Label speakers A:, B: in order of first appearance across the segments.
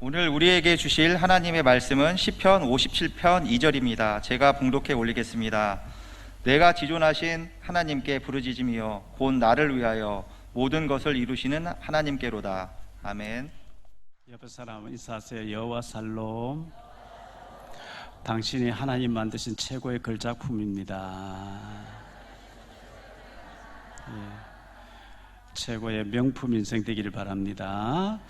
A: 오늘 우리에게 주실 하나님의 말씀은 시편 57편 2절입니다. 제가 봉독해 올리겠습니다. 내가 지존하신 하나님께 부르짖으며 곧 나를 위하여 모든 것을 이루시는 하나님께로다. 아멘.
B: 옆에 사람 인사하세요. 여호와 살롬. 당신이 하나님 만드신 최고의 걸작품입니다. 최고의 명품 인생 되기를 바랍니다.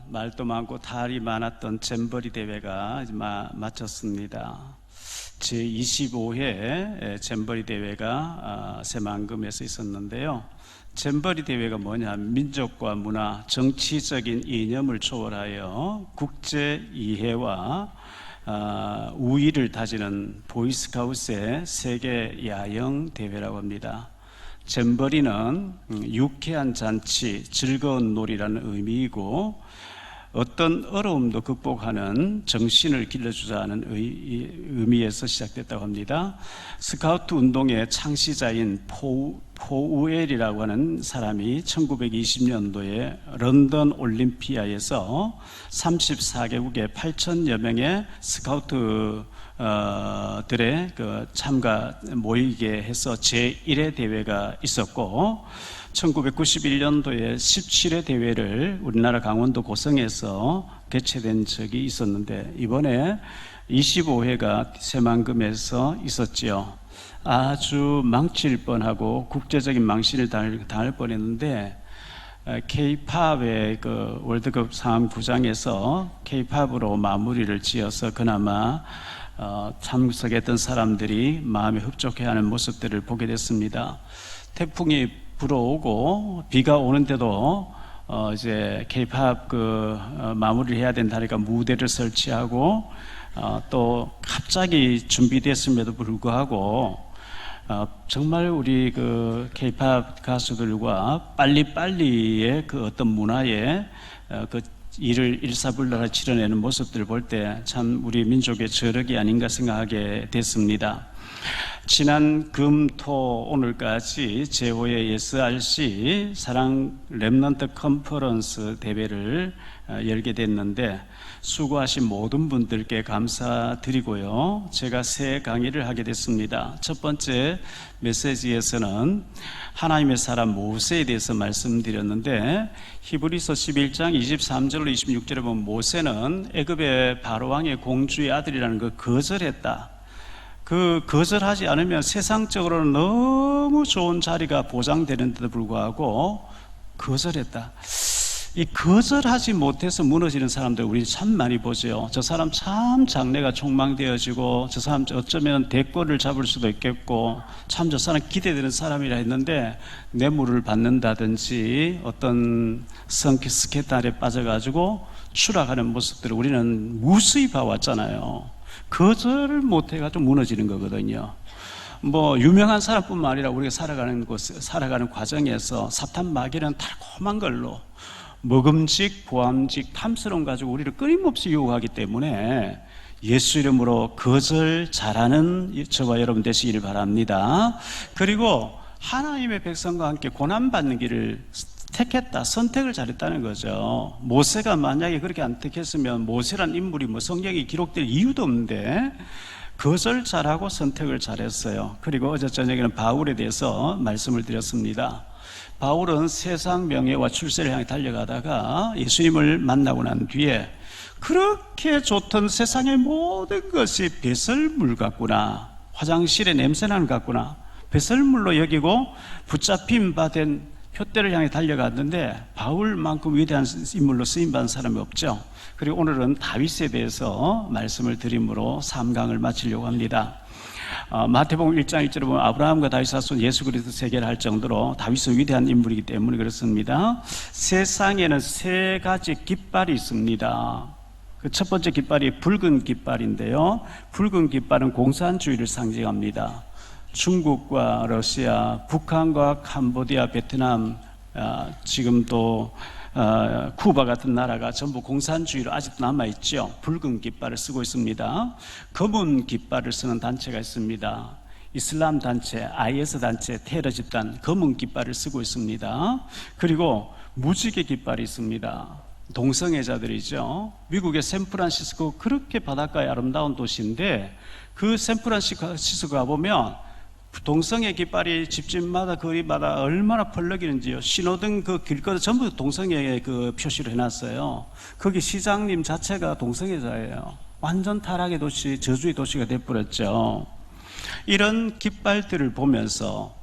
B: 말도 많고 탈이 많았던 잼버리 대회가 마쳤습니다. 제25회 잼버리 대회가 새만금에서 있었는데요. 잼버리 대회가 뭐냐? 민족과 문화, 정치적인 이념을 초월하여 국제 이해와 우위를 다지는 보이스카우트의 세계 야영 대회라고 합니다. 잼버리는 유쾌한 잔치, 즐거운 놀이라는 의미이고 어떤 어려움도 극복하는 정신을 길러주자는 의미에서 시작됐다고 합니다. 스카우트 운동의 창시자인 포우엘이라고 하는 사람이 1920년도에 런던 올림피아에서 34개국의 8천여 명의 스카우트 들의 참가 모이게 해서 제1회 대회가 있었고 1991년도에 17회 대회를 우리나라 강원도 고성에서 개최된 적이 있었는데 이번에 25회가 새만금에서 있었지요. 아주 망칠 뻔하고 국제적인 망신을 당할 뻔했는데 K-팝의 월드컵 상암구장에서 K-팝으로 마무리를 지어서 그나마 참석했던 사람들이 마음에 흡족해하는 모습들을 보게 됐습니다. 태풍이 불어오고 비가 오는데도 이제 K-팝 마무리를 해야 된다니까 무대를 설치하고 또 갑자기 준비됐음에도 불구하고 정말 우리 K-팝 가수들과 빨리빨리의 어떤 문화에 일을 일사불란하게 치러내는 모습들을 볼 때 참 우리 민족의 저력이 아닌가 생각하게 됐습니다. 지난 금, 토, 오늘까지 제5회 SRC 사랑 렘넌트 컨퍼런스 대회를 열게 됐는데 수고하신 모든 분들께 감사드리고요. 제가 새 강의를 하게 됐습니다. 첫 번째 메시지에서는 하나님의 사람 모세에 대해서 말씀드렸는데 히브리서 11장 23절로 26절에 보면 모세는 애굽의 바로왕의 공주의 아들이라는 걸 거절했다. 거절하지 않으면 세상적으로는 너무 좋은 자리가 보장되는데도 불구하고 거절했다. 이 거절하지 못해서 무너지는 사람들 우리 참 많이 보죠. 저 사람 참 장래가 촉망되어지고 저 사람 어쩌면 대권을 잡을 수도 있겠고 참 저 사람 기대되는 사람이라 했는데 뇌물을 받는다든지 어떤 스캔들에 빠져가지고 추락하는 모습들을 우리는 무수히 봐왔잖아요. 거절을 못해가지고 무너지는 거거든요. 유명한 사람뿐만 아니라 우리가 살아가는 과정에서 사탄 마귀는 달콤한 걸로 먹음직, 보암직, 탐스러움 가지고 우리를 끊임없이 유혹하기 때문에 예수 이름으로 거절 잘하는 저와 여러분 되시기를 바랍니다. 그리고 하나님의 백성과 함께 고난받는 길을 택했다, 선택을 잘했다는 거죠. 모세가 만약에 그렇게 안 택했으면 모세란 인물이 성경에 기록될 이유도 없는데 거절 잘하고 선택을 잘했어요. 그리고 어제 저녁에는 바울에 대해서 말씀을 드렸습니다. 바울은 세상 명예와 출세를 향해 달려가다가 예수님을 만나고 난 뒤에 그렇게 좋던 세상의 모든 것이 배설물 같구나, 화장실에 냄새나는 것 같구나, 배설물로 여기고 붙잡힘 받은 표대를 향해 달려갔는데 바울만큼 위대한 인물로 쓰임받은 사람이 없죠. 그리고 오늘은 다윗에 대해서 말씀을 드림으로 3강을 마치려고 합니다. 마태복음 1장 1절에 보면 아브라함과 다윗 사손 예수 그리스도 세계를 할 정도로 다윗은 위대한 인물이기 때문에 그렇습니다. 세상에는 세 가지 깃발이 있습니다. 그 첫 번째 깃발이 붉은 깃발인데요. 붉은 깃발은 공산주의를 상징합니다. 중국과 러시아, 북한과 캄보디아, 베트남, 지금 또 쿠바 같은 나라가 전부 공산주의로 아직도 남아있죠. 붉은 깃발을 쓰고 있습니다. 검은 깃발을 쓰는 단체가 있습니다. 이슬람 단체, IS 단체, 테러 집단, 검은 깃발을 쓰고 있습니다. 그리고 무지개 깃발이 있습니다. 동성애자들이죠. 미국의 샌프란시스코, 그렇게 바닷가에 아름다운 도시인데 그 샌프란시스코 가보면 동성애 깃발이 집집마다 거리마다 얼마나 펄럭이는지요. 신호등 그 길거리 전부 동성애 그 표시를 해놨어요. 거기 시장님 자체가 동성애자예요. 완전 타락의 도시, 저주의 도시가 돼버렸죠. 이런 깃발들을 보면서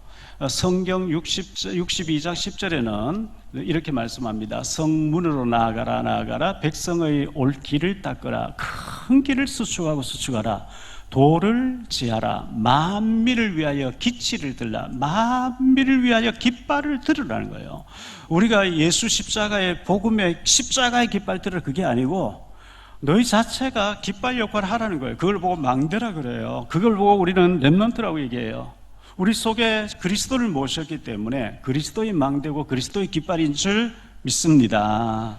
B: 성경 62장 10절에는 이렇게 말씀합니다. 성문으로 나아가라. 백성의 올 길을 닦으라. 큰 길을 수축하라. 돌을 지하라. 만민을 위하여 기치를 들라. 만민을 위하여 깃발을 들으라는 거예요. 우리가 예수 십자가의 복음의 십자가의 깃발 들으라, 그게 아니고 너희 자체가 깃발 역할을 하라는 거예요. 그걸 보고 망대라 그래요. 그걸 보고 우리는 렘넌트라고 얘기해요. 우리 속에 그리스도를 모셨기 때문에 그리스도의 망대고 그리스도의 깃발인 줄 믿습니다.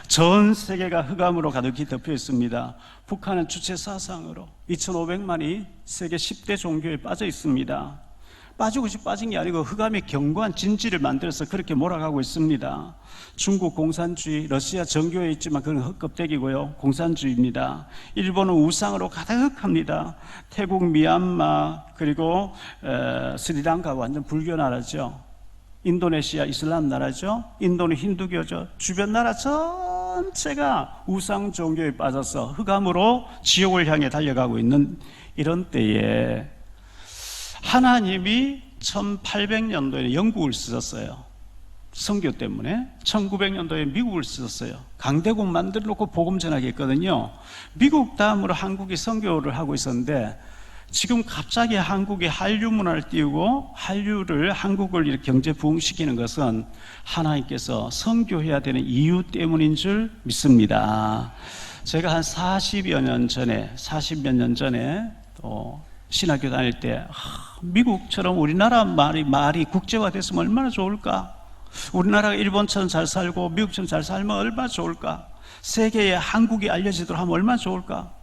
B: 전 세계가 흑암으로 가득히 덮여 있습니다. 북한은 주체 사상으로 2500만이 세계 10대 종교에 빠져 있습니다. 빠지고 싶어 빠진 게 아니고 흑암의 견고한 진지를 만들어서 그렇게 몰아가고 있습니다. 중국 공산주의, 러시아 정교에 있지만 그건 헛껍데기고요, 공산주의입니다. 일본은 우상으로 가득합니다. 태국, 미얀마, 그리고 스리랑카 완전 불교 나라죠. 인도네시아 이슬람 나라죠. 인도는 힌두교죠. 주변 나라 전체가 우상 종교에 빠져서 흑암으로 지옥을 향해 달려가고 있는 이런 때에 하나님이 1800년도에 영국을 쓰셨어요. 선교 때문에 1900년도에 미국을 쓰셨어요. 강대국 만들어 놓고 복음 전하게 했거든요. 미국 다음으로 한국이 선교를 하고 있었는데 지금 갑자기 한국이 한류 문화를 띄우고 한국을 이렇게 경제 부흥시키는 것은 하나님께서 선교해야 되는 이유 때문인 줄 믿습니다. 제가 한 40몇 년 전에 또 신학교 다닐 때 미국처럼 우리나라 말이 국제화됐으면 얼마나 좋을까? 우리나라가 일본처럼 잘 살고 미국처럼 잘 살면 얼마나 좋을까? 세계에 한국이 알려지도록 하면 얼마나 좋을까?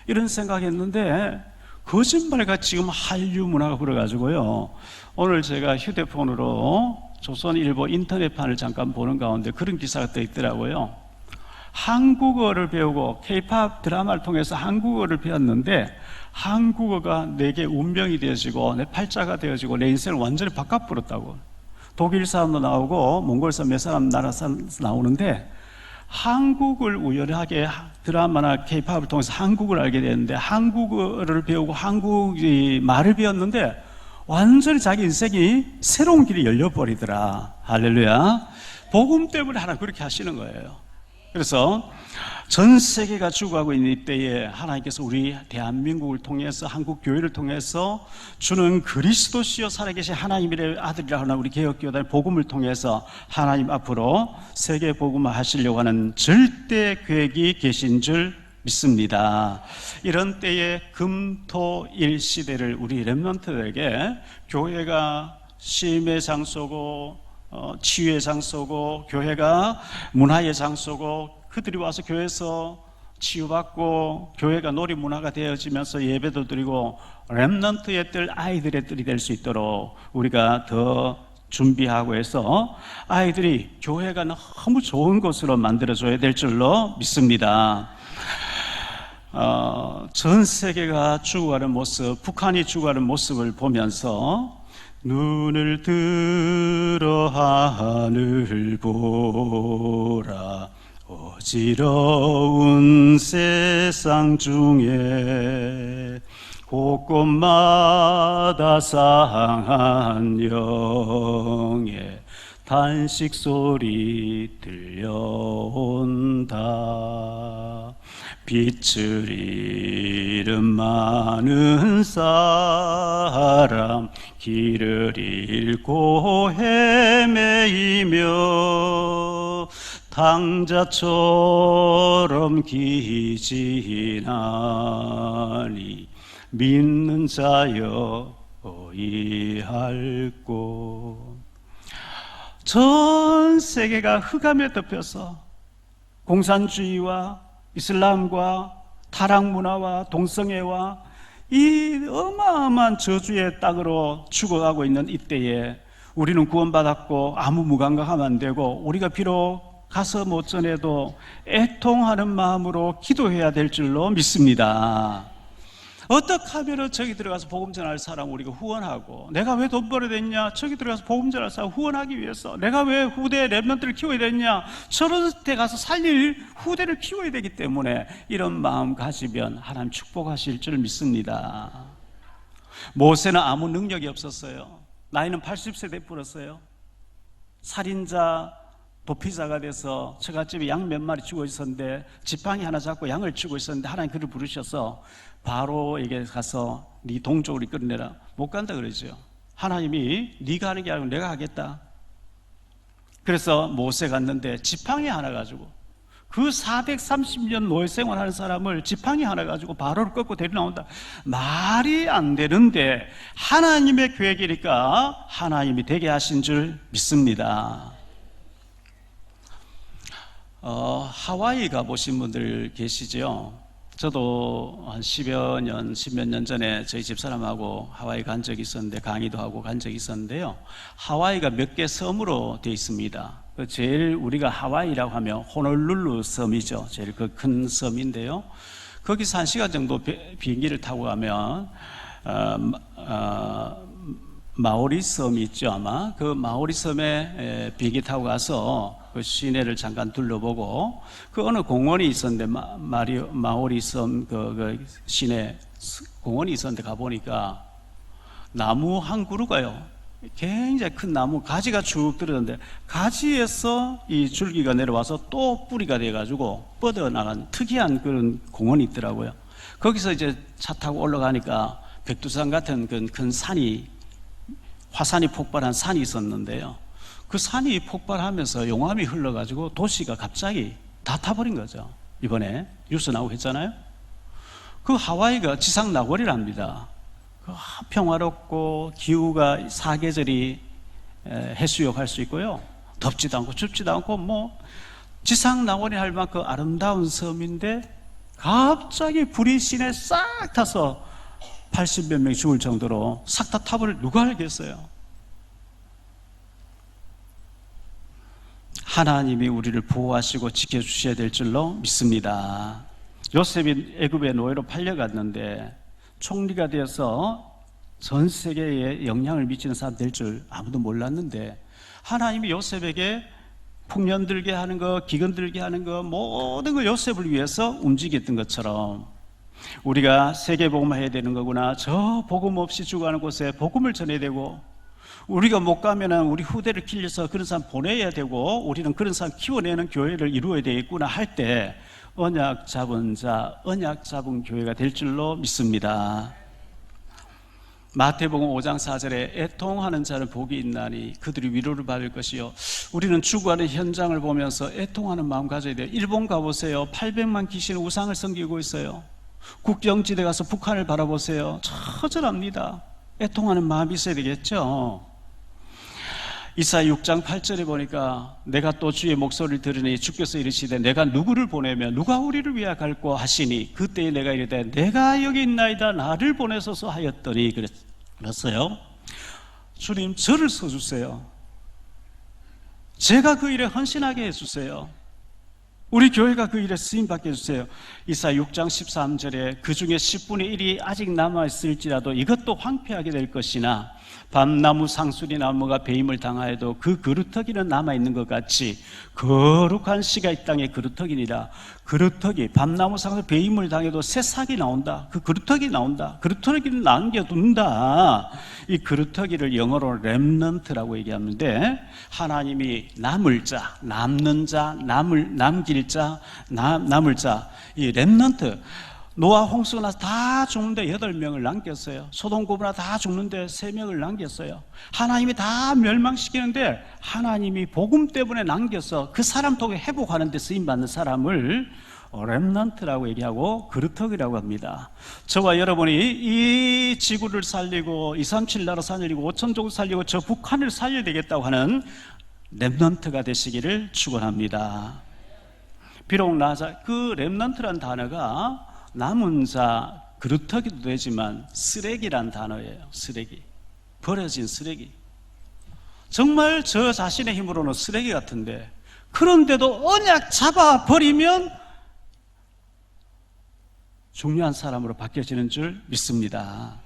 B: 이런 생각했는데 거짓말같이 지금 한류 문화가 불어가지고요. 오늘 제가 휴대폰으로 조선일보 인터넷판을 잠깐 보는 가운데 그런 기사가 떠 있더라고요. 한국어를 배우고 K-팝 드라마를 통해서 한국어를 배웠는데 한국어가 내게 운명이 되어지고 내 팔자가 되어지고 내 인생을 완전히 바꿔버렸다고. 독일 사람도 나오고 몽골 사람 몇 사람 나라 사람 나오는데 한국을 우연하게 드라마나 K-팝을 통해서 한국을 알게 됐는데 한국어를 배우고 한국의 말을 배웠는데 완전히 자기 인생이 새로운 길이 열려버리더라. 할렐루야. 복음 때문에 하나님 그렇게 하시는 거예요. 그래서 전 세계가 죽어가고 있는 이때에 하나님께서 우리 대한민국을 통해서 한국 교회를 통해서 주는 그리스도시여 살아계신 하나님의 아들이라 하는 우리 개혁교단의 복음을 통해서 하나님 앞으로 세계 복음화 하시려고 하는 절대 계획이 계신 줄 믿습니다. 이런 때에 금토일 시대를 우리 렘넌트들에게 교회가 쉼의 장소고 치유의 장소고 교회가 문화의 장소고 그들이 와서 교회에서 치유받고 교회가 놀이문화가 되어지면서 예배도 드리고 렘넌트의 뜰 아이들의 뜰이 될 수 있도록 우리가 더 준비하고 해서 아이들이 교회가 너무 좋은 곳으로 만들어줘야 될 줄로 믿습니다. 전 세계가 죽어가는 모습, 북한이 죽어가는 모습을 보면서 눈을 들어 하늘 보라 어지러운 세상 중에 곳곳마다 상한 영의 탄식 소리 들려온다. 빛을 잃은 많은 사람 길을 잃고 헤매이며 당자처럼 기진하니 믿는 자여 어이할꼬. 전 세계가 흑암에 덮여서 공산주의와 이슬람과 타락 문화와 동성애와 이 어마어마한 저주의 땅으로 죽어가고 있는 이때에 우리는 구원받았고 아무 무감각하면 안 되고 우리가 비록 가서 못 전해도 애통하는 마음으로 기도해야 될 줄로 믿습니다. 어떻게 하면 저기 들어가서 복음 전할 사람 우리가 후원하고, 내가 왜 돈 벌어야 되냐, 저기 들어가서 복음 전할 사람 후원하기 위해서 내가 왜 후대 랩런트를 키워야 되냐, 저런 데 가서 살릴 후대를 키워야 되기 때문에 이런 마음 가지면 하나님 축복하실 줄 믿습니다. 모세는 아무 능력이 없었어요. 나이는 80세 돼버렸어요. 살인자 도피자가 돼서 처갓집에 양 몇 마리 죽어 있었는데 지팡이 하나 잡고 양을 치고 있었는데 하나님 그를 부르셔서 바로에게 가서 네 동족을 이끌어내라. 못 간다 그러죠. 하나님이 네가 하는 게 아니고 내가 하겠다. 그래서 모세 갔는데 지팡이 하나 가지고, 그 430년 노예 생활하는 사람을 지팡이 하나 가지고 바로를 꺾고 데리고 나온다. 말이 안 되는데 하나님의 계획이니까 하나님이 되게 하신 줄 믿습니다. 하와이 가보신 분들 계시죠? 저도 한 10몇 년 전에 저희 집사람하고 하와이 간 적이 있었는데, 강의도 하고 간 적이 있었는데요. 하와이가 몇 개 섬으로 되어 있습니다. 제일 우리가 하와이라고 하면 호놀룰루 섬이죠. 제일 그 큰 섬인데요. 거기서 1시간 정도 비행기를 타고 가면 마오리 섬이 있죠. 아마 그 마오리 섬에 비행기 타고 가서 그 시내를 잠깐 둘러보고, 그 어느 공원이 있었는데 마오리 섬 그 시내 공원이 있었는데 가보니까 나무 한 그루가요, 굉장히 큰 나무 가지가 쭉 들어졌는데 가지에서 이 줄기가 내려와서 또 뿌리가 돼가지고 뻗어나간 특이한 그런 공원이 있더라고요. 거기서 이제 차 타고 올라가니까 백두산 같은 큰 산이, 화산이 폭발한 산이 있었는데요. 그 산이 폭발하면서 용암이 흘러가지고 도시가 갑자기 다 타버린 거죠. 이번에 뉴스 나오고 했잖아요. 그 하와이가 지상 낙원이랍니다. 평화롭고 기후가 사계절이 해수욕할 수 있고요, 덥지도 않고 춥지도 않고 뭐 지상 낙원이 할 만큼 아름다운 섬인데 갑자기 불이 시내에 싹 타서 80몇 명이 죽을 정도로 싹 다 타버릴, 누가 알겠어요? 하나님이 우리를 보호하시고 지켜주셔야 될 줄로 믿습니다. 요셉이 애굽의 노예로 팔려갔는데 총리가 되어서 전 세계에 영향을 미치는 사람 될 줄 아무도 몰랐는데, 하나님이 요셉에게 풍년 들게 하는 거, 기근 들게 하는 거, 모든 걸 요셉을 위해서 움직였던 것처럼 우리가 세계복음을 해야 되는 거구나, 저 복음 없이 죽어가는 곳에 복음을 전해야 되고, 우리가 못 가면은 우리 후대를 길러서 그런 사람 보내야 되고, 우리는 그런 사람 키워내는 교회를 이루어야 되겠구나 할 때 언약 잡은 자, 언약 잡은 교회가 될 줄로 믿습니다. 마태복음 5장 4절에 애통하는 자는 복이 있나니 그들이 위로를 받을 것이요. 우리는 죽어가는 현장을 보면서 애통하는 마음 가져야 돼요. 일본 가보세요. 800만 귀신 우상을 섬기고 있어요. 국경지대 가서 북한을 바라보세요. 처절합니다. 애통하는 마음이 있어야 되겠죠. 이사야 6장 8절에 보니까 내가 또 주의 목소리를 들으니 주께서 이르시되 내가 누구를 보내며 누가 우리를 위하여 갈고 하시니 그때에 내가 이르되 내가 여기 있나이다 나를 보내소서 하였더니 그랬어요. 주님, 저를 써주세요. 제가 그 일에 헌신하게 해주세요. 우리 교회가 그 일에 쓰임받게 해주세요. 이사야 6장 13절에 그 중에 10분의 1이 아직 남아있을지라도 이것도 황폐하게 될 것이나 밤나무 상수리 나무가 배임을 당하여도 그 그루터기는 남아있는 것 같이 거룩한 씨가 이 땅에 그루터기니라. 그루터기, 밤나무 상수리 배임을 당해도 새싹이 나온다. 그 그루터기 나온다. 그루터기를 남겨둔다. 이 그루터기를 영어로 렘넌트라고 얘기하는데, 하나님이 남을 자, 남는 자, 남길 자, 남을 자, 이 렘넌트. 노아 홍수가 나서 다 죽는데 8명을 남겼어요. 소돔 고모라 다 죽는데 3명을 남겼어요. 하나님이 다 멸망시키는데 하나님이 복음 때문에 남겨서 그 사람 통해 회복하는 데 쓰임받는 사람을 렘넌트라고 얘기하고 그루터기라고 합니다. 저와 여러분이 이 지구를 살리고 237 나라 살리고 5천족을 살리고 저 북한을 살려야 되겠다고 하는 렘넌트가 되시기를 축원합니다. 비록 그 렘넌트란 단어가 남은 자, 그루터기도 되지만 쓰레기란 단어예요. 쓰레기, 버려진 쓰레기. 정말 저 자신의 힘으로는 쓰레기 같은데 그런데도 언약 잡아버리면 중요한 사람으로 바뀌어지는 줄 믿습니다.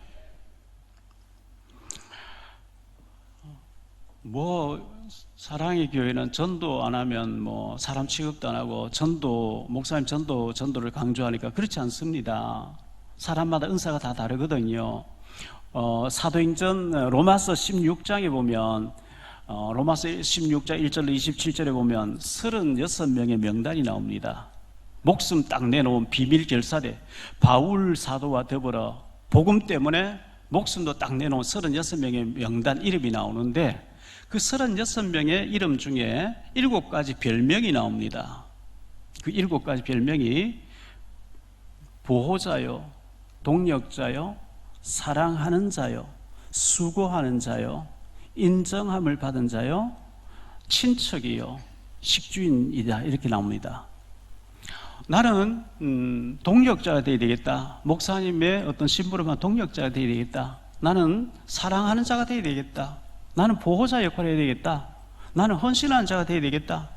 B: 사랑의 교회는 전도 안 하면 사람 취급도 안 하고 목사님 전도를 강조하니까 그렇지 않습니다. 사람마다 은사가 다 다르거든요. 사도행전 로마서 16장에 보면 로마서 16장 1절로 27절에 보면 36명의 명단이 나옵니다. 목숨 딱 내놓은 비밀 결사대 바울 사도와 더불어 복음 때문에 목숨도 딱 내놓은 36명의 명단 이름이 나오는데 그 36명의 이름 중에 7가지 별명이 나옵니다. 그 7가지 별명이 보호자요, 동력자요, 사랑하는 자요, 수고하는 자요, 인정함을 받은 자요, 친척이요, 식주인이다 이렇게 나옵니다. 나는 동력자가 되어야 되겠다. 목사님의 어떤 심부름한 동력자가 되어야 되겠다. 나는 사랑하는 자가 되어야 되겠다. 나는 보호자 역할을 해야 되겠다. 나는 헌신하는 자가 되어야 되겠다.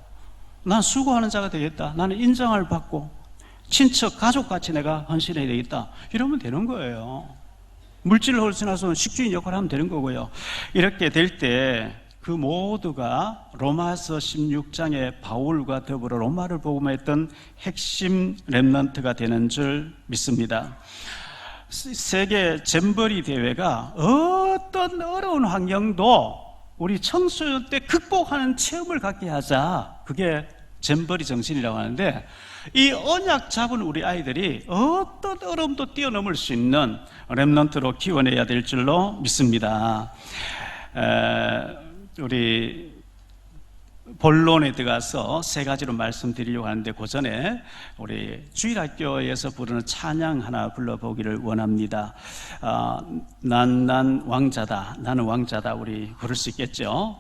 B: 나는 수고하는 자가 되겠다. 나는 인정을 받고 친척, 가족같이 내가 헌신해야 되겠다. 이러면 되는 거예요. 물질을 헌신해서 식주인 역할을 하면 되는 거고요. 이렇게 될 때 그 모두가 로마서 16장의 바울과 더불어 로마를 복음했던 핵심 렘넌트가 되는 줄 믿습니다. 세계 잼버리 대회가 어떤 어려운 환경도 우리 청소년 때 극복하는 체험을 갖게 하자. 그게 잼버리 정신이라고 하는데 이 언약 잡은 우리 아이들이 어떤 어려움도 뛰어넘을 수 있는 렘넌트로 키워내야 될 줄로 믿습니다. 우리 본론에 들어가서 3가지로 말씀드리려고 하는데 그 전에 우리 주일학교에서 부르는 찬양 하나 불러보기를 원합니다. 난 왕자다, 나는 왕자다. 우리 부를 수 있겠죠?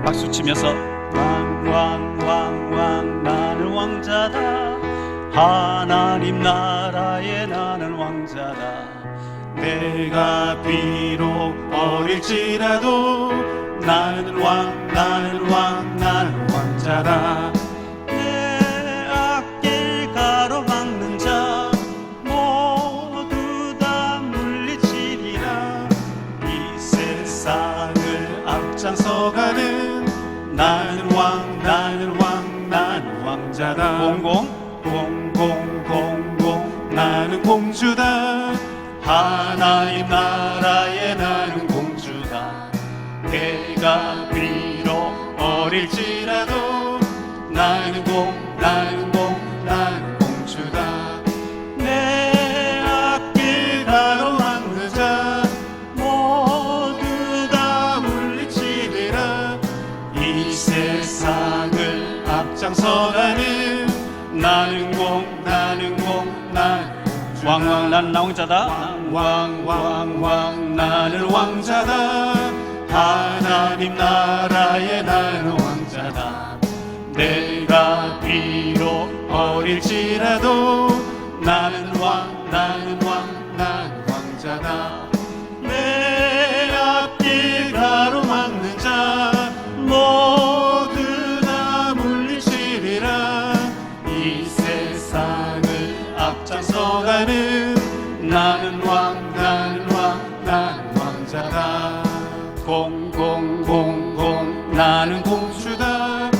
B: 박수 치면서 왕 나는 왕자다. 하나님 나라에 나는 왕자다. 내가 비록 어릴지라도 나는 왕자다. 내 앞길 가로막는 자 모두 다 물리치리라. 이 세상을 앞장서가는 나는 왕자다. 공공 나는 공주다. 하나님 나라에 나는 공주다. 내가 비록 어릴지라도 나는 공주다. 내 앞길 가로막는 자 모두 다 물리치리라. 이 세상을 앞장서가는 나는 왕 나는 왕자다. 왕 나는 왕자다. 하나님 나라에 나는 왕자다. 내가 비록 어릴지라도 나는 왕자다. 내 앞길 가로막는 자 모두 다 물리치리라. 이 세상을 앞장서가는 나는 왕자다. 공공 나는 공주다.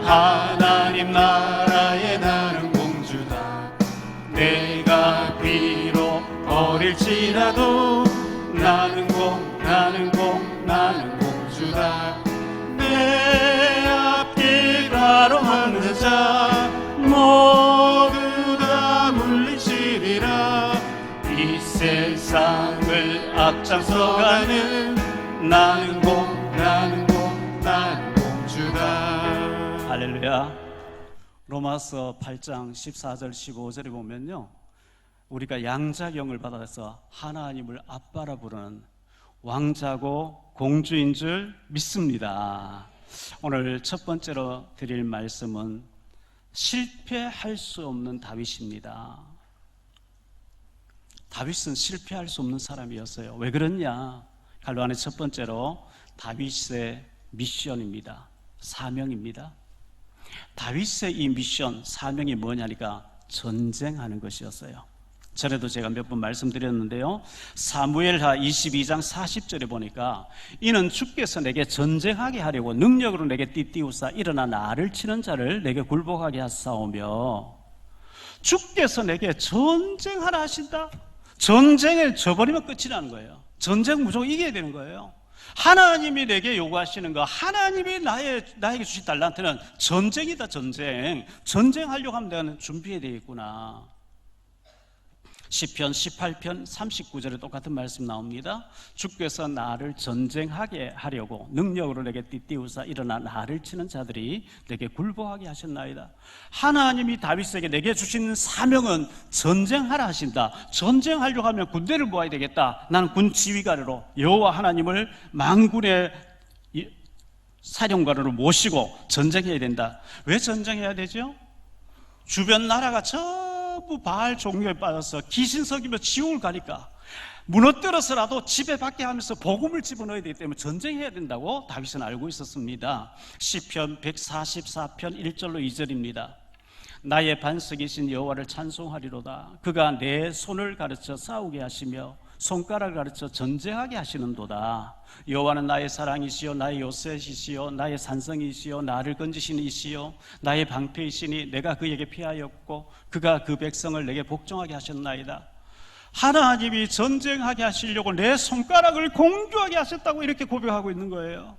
B: 하나님 나라에 나는 공주다. 내가 비록 어릴지라도 나는 공주다. 내 앞길 가로막는 자 모두 다 물리치리라. 이 세상을 앞장서가는 나는 공주다. 할렐루야. 로마서 8장 14절 15절에 보면요, 우리가 양자경을 받아서 하나님을 아빠라 부르는 왕자고 공주인 줄 믿습니다. 오늘 첫 번째로 드릴 말씀은 실패할 수 없는 다윗입니다. 다윗은 실패할 수 없는 사람이었어요. 왜 그러냐? 갈로안의 첫 번째로 다윗의 미션입니다. 사명입니다. 다윗의 이 미션, 사명이 뭐냐니까 전쟁하는 것이었어요. 전에도 제가 몇 번 말씀드렸는데요, 사무엘하 22장 40절에 보니까 이는 주께서 내게 전쟁하게 하려고 능력으로 내게 띠띠우사 일어나 나를 치는 자를 내게 굴복하게 하사오며, 주께서 내게 전쟁하라 하신다. 전쟁을 져버리면 끝이라는 거예요. 전쟁 무조건 이겨야 되는 거예요. 하나님이 내게 요구하시는 거, 하나님이 나에게 주신 달란트는 전쟁이다. 전쟁하려고 하면 내가 준비해야 되겠구나. 시편 18편 39절에 똑같은 말씀 나옵니다. 주께서 나를 전쟁하게 하려고 능력으로 내게 띠띠우사 일어나 나를 치는 자들이 내게 굴복하게 하셨나이다. 하나님이 다윗에게 내게 주신 사명은 전쟁하라 하신다. 전쟁하려고 하면 군대를 모아야 되겠다. 나는 군 지휘관으로 여호와 하나님을 만군의 사령관으로 모시고 전쟁해야 된다. 왜 전쟁해야 되죠? 주변 나라가 전부 바알 종교에 빠져서 귀신 속이며 지옥을 가니까 무너뜨려서라도 집에 밖에 하면서 복음을 집어넣어야 되기 때문에 전쟁해야 된다고 다윗은 알고 있었습니다. 시편 144편 1절로 2절입니다. 나의 반석이신 여호와를 찬송하리로다. 그가 내 손을 가르쳐 싸우게 하시며 손가락을 가르쳐 전쟁하게 하시는도다. 여호와는 나의 사랑이시요 나의 요새이시요 나의 산성이시요 나를 건지시는 이시요 나의 방패이시니 내가 그에게 피하였고 그가 그 백성을 내게 복종하게 하셨나이다. 하나님이 전쟁하게 하시려고 내 손가락을 공주하게 하셨다고 이렇게 고백하고 있는 거예요.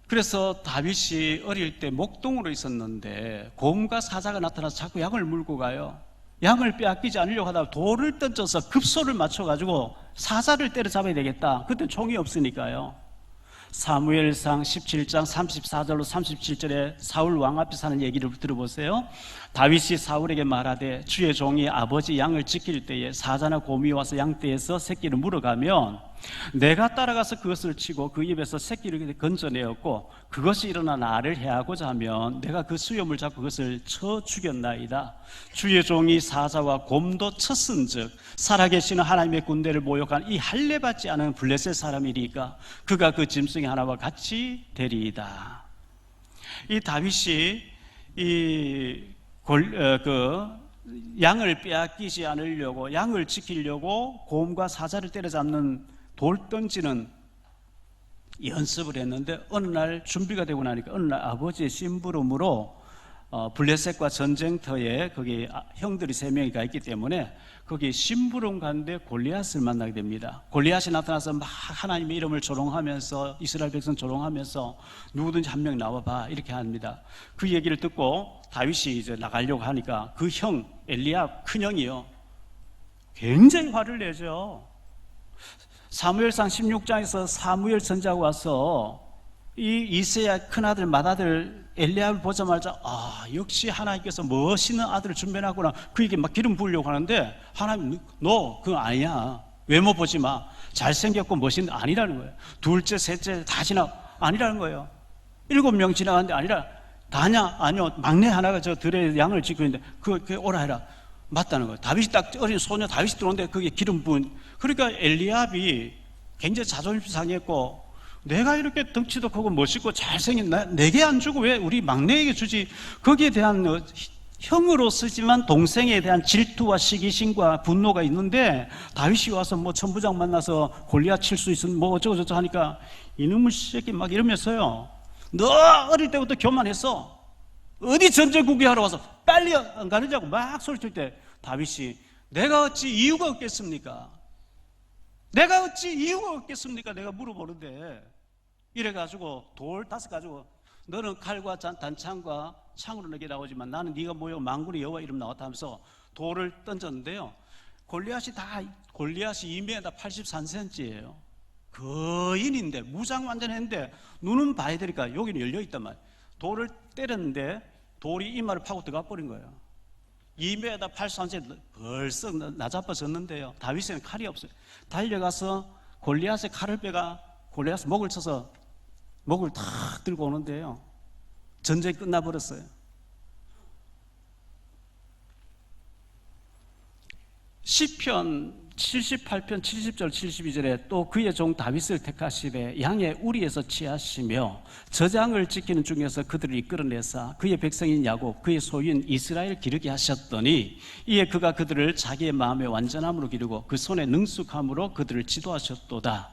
B: 그래서 다윗이 어릴 때 목동으로 있었는데 곰과 사자가 나타나서 자꾸 양을 물고 가요. 양을 빼앗기지 않으려고 하다가 돌을 던져서 급소를 맞춰가지고 사자를 때려잡아야 되겠다. 그때 총이 없으니까요. 사무엘상 17장 34절로 37절에 사울 왕 앞에서 하는 얘기를 들어보세요. 다윗이 사울에게 말하되 주의 종이 아버지 양을 지킬 때에 사자나 곰이 와서 양떼에서 새끼를 물어가면 내가 따라가서 그것을 치고 그 입에서 새끼를 건져내었고 그것이 일어나 나를 해하고자 하면 내가 그 수염을 잡고 그것을 쳐 죽였나이다. 주의 종이 사자와 곰도 쳤은즉 살아계시는 하나님의 군대를 모욕한 이 할례받지 않은 블레셋 사람이니까 그가 그 짐승의 하나와 같이 되리이다. 이 다윗이 양을 빼앗기지 않으려고, 양을 지키려고 곰과 사자를 때려잡는 돌 던지는 연습을 했는데 어느 날 준비가 되고 나니까 어느 날 아버지의 심부름으로 블레셋과 전쟁터에 거기 형들이 3명이 가 있기 때문에 거기 심부름 가는데 골리앗을 만나게 됩니다. 골리앗이 나타나서 막 하나님의 이름을 조롱하면서 이스라엘 백성 조롱하면서 누구든지 한 명 나와봐 이렇게 합니다. 그 얘기를 듣고 다윗이 이제 나가려고 하니까 그 형 엘리압 큰형이요 굉장히 화를 내죠. 사무엘상 16장에서 사무엘 선지자가 와서 이 이새야 큰아들 맏아들 엘리압을 보자마자 역시 하나님께서 멋있는 아들을 준비하구나 그에게 막 기름 부으려고 하는데 하나님 너 그거 아니야. 외모 보지 마. 잘생겼고 멋있는 아니라는 거예요. 둘째 셋째 다 지나 아니라는 거예요. 7명 지나갔는데 아니라 다냐? 아니요. 막내 하나가 저 들에 양을 지키고 있는데 그거 오라 해라. 맞다는 거예요. 다윗이 딱 어린 소녀 다윗이 들어오는데 그게 기름 부은. 그러니까 엘리압이 굉장히 자존심 상했고 내가 이렇게 덩치도 크고 멋있고 잘생긴 내게 안 주고 왜 우리 막내에게 주지? 거기에 대한 형으로 쓰지만 동생에 대한 질투와 시기심과 분노가 있는데 다윗이 와서 뭐 천부장 만나서 골리앗 칠 수 있으면 뭐 어쩌고저쩌고 하니까 이놈의 새끼 막 이러면서요. 너 어릴 때부터 교만했어. 어디 전쟁 구경하러 와서 빨리 안 가느냐고 막 소리칠 때 다윗이 내가 어찌 이유가 없겠습니까? 내가 어찌 이유가 없겠습니까? 내가 물어보는데 이래가지고 돌 5 가지고 너는 칼과 단창과 창으로 내게 나오지만 나는 네가 모여 만군의 여호와 이름 나왔다 하면서 돌을 던졌는데요. 골리앗이 2m 83cm예요. 거인인데 무장 완전 했는데 눈은 봐야 되니까 여기는 열려있단 말이에요. 돌을 때렸는데 돌이 이마를 파고 들어가 버린 거예요. 2m 83cm 벌써 나자빠졌는데요. 다윗에는 칼이 없어요. 달려가서 골리앗의 칼을 빼가 골리앗 목을 쳐서 목을 탁 들고 오는데요. 전쟁이 끝나버렸어요. 시편 78편 70절 72절에 또 그의 종 다윗을 택하시되 양의 우리에서 취하시며 저장을 지키는 중에서 그들을 이끌어내사 그의 백성인 야곱 그의 소유인 이스라엘 기르게 하셨더니 이에 그가 그들을 자기의 마음의 완전함으로 기르고 그 손의 능숙함으로 그들을 지도하셨도다.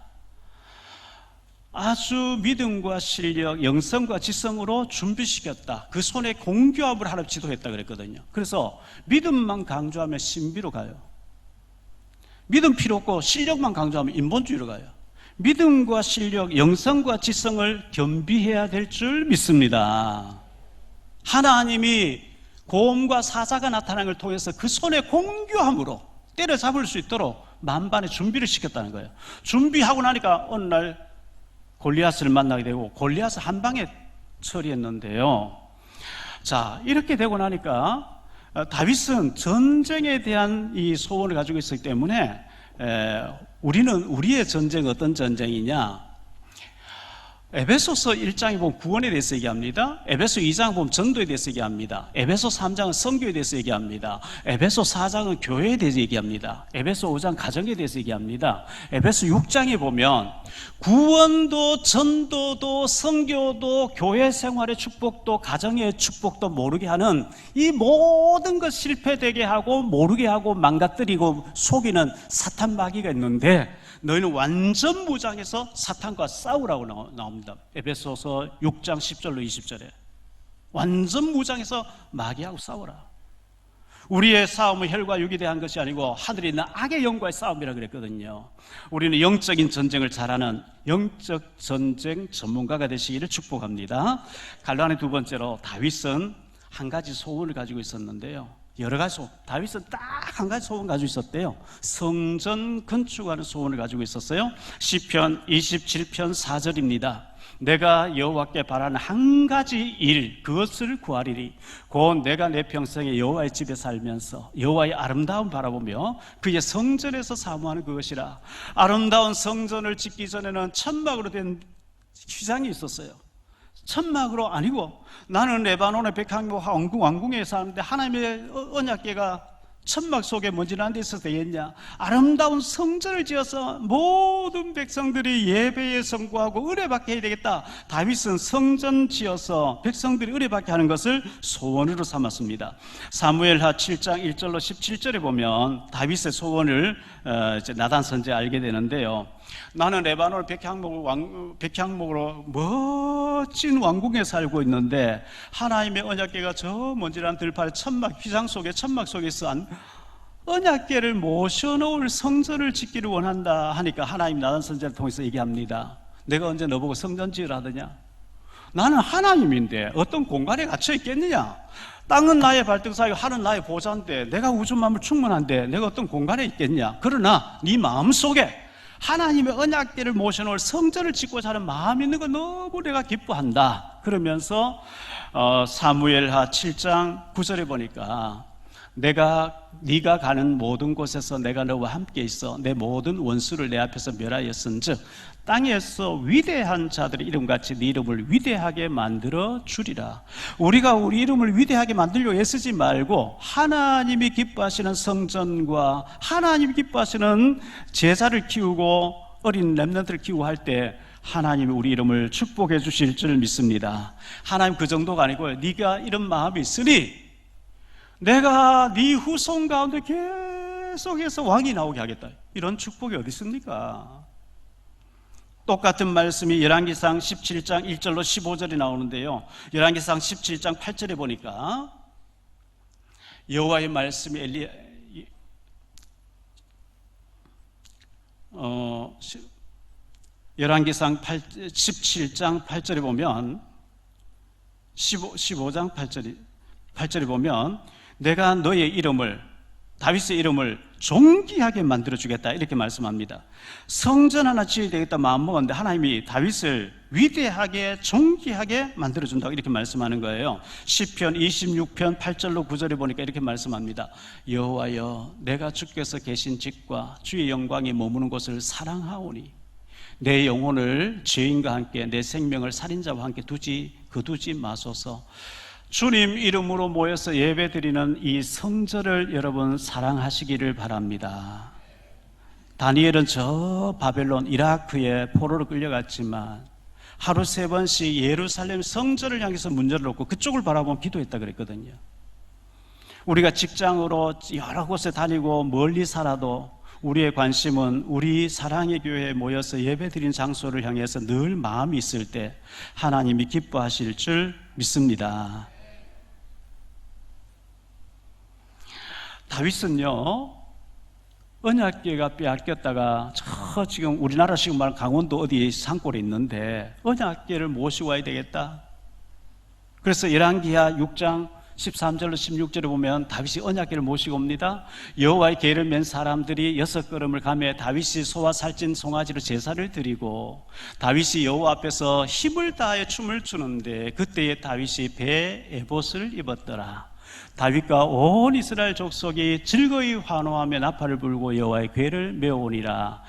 B: 아주 믿음과 실력, 영성과 지성으로 준비시켰다. 그 손의 공교함을 하나님 지도했다 그랬거든요. 그래서 믿음만 강조하면 신비로 가요. 믿음 필요 없고 실력만 강조하면 인본주의로 가요. 믿음과 실력, 영성과 지성을 겸비해야 될 줄 믿습니다. 하나님이 고음과 사자가 나타나는 걸 통해서 그 손의 공교함으로 때려잡을 수 있도록 만반의 준비를 시켰다는 거예요. 준비하고 나니까 어느 날 골리앗을 만나게 되고 골리앗을 한 방에 처리했는데요. 자, 이렇게 되고 나니까 다윗은 전쟁에 대한 이 소원을 가지고 있었기 때문에 우리의 전쟁은 어떤 전쟁이냐? 에베소서 1장에 보면 구원에 대해서 얘기합니다. 에베소 2장에 보면 전도에 대해서 얘기합니다. 에베소 3장은 선교에 대해서 얘기합니다. 에베소 4장은 교회에 대해서 얘기합니다. 에베소 5장 가정에 대해서 얘기합니다. 에베소 6장에 보면 구원도 전도도 선교도 교회 생활의 축복도 가정의 축복도 모르게 하는 이 모든 것 실패되게 하고 모르게 하고 망가뜨리고 속이는 사탄 마귀가 있는데 너희는 완전 무장해서 사탄과 싸우라고 나옵니다. 에베소서 6장 10절로 20절에 완전 무장해서 마귀하고 싸워라. 우리의 싸움은 혈과 육에 대한 것이 아니고 하늘에 있는 악의 영과의 싸움이라 그랬거든요. 우리는 영적인 전쟁을 잘하는 영적 전쟁 전문가가 되시기를 축복합니다. 갈라의 두 번째로 다윗은 한 가지 소원을 가지고 있었는데요. 여러 가지 소원, 다윗은 딱 한 가지 소원 가지고 있었대요. 성전 건축하는 소원을 가지고 있었어요. 시편 27편 4절입니다. 내가 여호와께 바라는 한 가지 일 그것을 구하리니 곧 내가 내 평생에 여호와의 집에 살면서 여호와의 아름다움 바라보며 그의 성전에서 사모하는 그것이라. 아름다운 성전을 짓기 전에는 천막으로 된 휘장이 있었어요. 천막으로 아니고 나는 레바논의 백향목 왕궁에 사는데 하나님의 언약궤가 천막 속에 먼지난 데 있어서 되겠냐? 아름다운 성전을 지어서 모든 백성들이 예배에 성구하고 의뢰받게 해야 되겠다. 다윗은 성전 지어서 백성들이 의뢰받게 하는 것을 소원으로 삼았습니다. 사무엘하 7장 1절로 17절에 보면 다윗의 소원을 이제 나단 선지자 알게 되는데요. 나는 레바논 백향목으로 멋진 왕궁에 살고 있는데 하나님의 언약궤가 저 먼지난 들판의 천막 속에서 언약궤를 모셔놓을 성전을 짓기를 원한다 하니까 하나님 나단 선지자를 통해서 얘기합니다. 내가 언제 너보고 성전 지으라 하더냐? 나는 하나님인데 어떤 공간에 갇혀 있겠느냐? 땅은 나의 발등사이고 하늘은 나의 보좌인데 내가 우주 만물 충만한데 내가 어떤 공간에 있겠냐? 그러나 네 마음속에 하나님의 언약궤를 모셔놓을 성전을 짓고자 하는 마음이 있는 거 너무 내가 기뻐한다. 그러면서 사무엘하 7장 9절에 보니까 네가 가는 모든 곳에서 내가 너와 함께 있어 내 모든 원수를 내 앞에서 멸하였은즉 땅에서 위대한 자들의 이름같이 네 이름을 위대하게 만들어 주리라. 우리가 우리 이름을 위대하게 만들려고 애쓰지 말고 하나님이 기뻐하시는 성전과 하나님이 기뻐하시는 제자를 키우고 어린 렘넌트를 키우고 할 때 하나님이 우리 이름을 축복해 주실 줄 믿습니다. 하나님 그 정도가 아니고 네가 이런 마음이 있으니 내가 네 후손 가운데 계속해서 왕이 나오게 하겠다. 이런 축복이 어디 있습니까? 똑같은 말씀이 열왕기상 17장 1절로 15절이 나오는데요. 열왕기상 17장 8절에 보니까 여호와의 말씀이 열왕기상 17장 8절에 보면 15장 8절에 보면 내가 너의 이름을 다윗의 이름을 존귀하게 만들어주겠다 이렇게 말씀합니다. 성전 하나 지어야 되겠다 마음먹었는데 하나님이 다윗을 위대하게 존귀하게 만들어준다고 이렇게 말씀하는 거예요. 시편 26편 8절로 9절에 보니까 이렇게 말씀합니다. 여호와여 내가 주께서 계신 집과 주의 영광이 머무는 곳을 사랑하오니 내 영혼을 죄인과 함께 내 생명을 살인자와 함께 두지 마소서. 주님 이름으로 모여서 예배드리는 이 성전을 여러분 사랑하시기를 바랍니다. 다니엘은 저 바벨론 이라크에 포로로 끌려갔지만 하루 3번씩 예루살렘 성전을 향해서 문제를 놓고 그쪽을 바라보며 기도했다 그랬거든요. 우리가 직장으로 여러 곳에 다니고 멀리 살아도 우리의 관심은 우리 사랑의 교회에 모여서 예배드린 장소를 향해서 늘 마음이 있을 때 하나님이 기뻐하실 줄 믿습니다. 다윗은요, 언약궤가 빼앗겼다가 저 지금 우리나라 지금 말 강원도 어디 산골에 있는데 언약궤를 모시고 와야 되겠다. 그래서 열왕기하 6장 13절로 16절에 보면 다윗이 언약궤를 모시고 옵니다. 여호와의 궤를 맨 사람들이 6걸음을 가며 다윗이 소와 살찐 송아지로 제사를 드리고 다윗이 여호와 앞에서 힘을 다하여 춤을 추는데 그때에 다윗이 배 에봇을 입었더라. 다윗과 온 이스라엘 족속이 즐거이 환호하며 나팔을 불고 여호와의 궤를 메어오니라.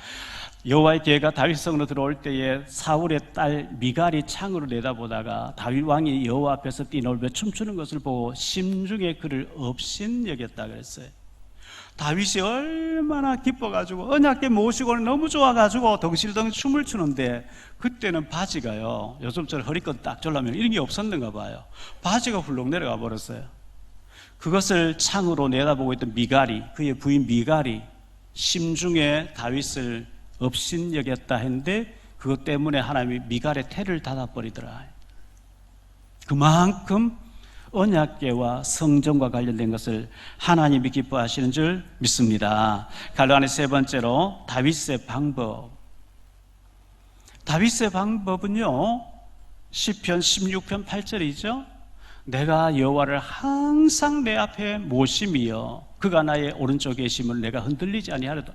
B: 여호와의 궤가 다윗 성으로 들어올 때에 사울의 딸 미갈이 창으로 내다보다가 다윗 왕이 여호와 앞에서 뛰놀며 춤추는 것을 보고 심중에 그를 업신여겼다 그랬어요. 다윗이 얼마나 기뻐가지고 언약궤 모시고는 너무 좋아가지고 덩실덩실 춤을 추는데 그때는 바지가요, 요즘처럼 허리끈 딱 졸라면 이런 게 없었는가 봐요. 바지가 훌렁 내려가 버렸어요. 그것을 창으로 내다보고 있던 미갈이, 그의 부인 미갈이 심중에 다윗을 업신여겼다 했는데 그것 때문에 하나님이 미갈의 태를 닫아버리더라. 그만큼 언약궤와 성전과 관련된 것을 하나님이 기뻐하시는 줄 믿습니다. 갈라디아 3번째로 다윗의 방법. 다윗의 방법은요, 시편 16편 8절이죠. 내가 여호와를 항상 내 앞에 모심이여 그가 나의 오른쪽에 계심을 내가 흔들리지 아니하리로다.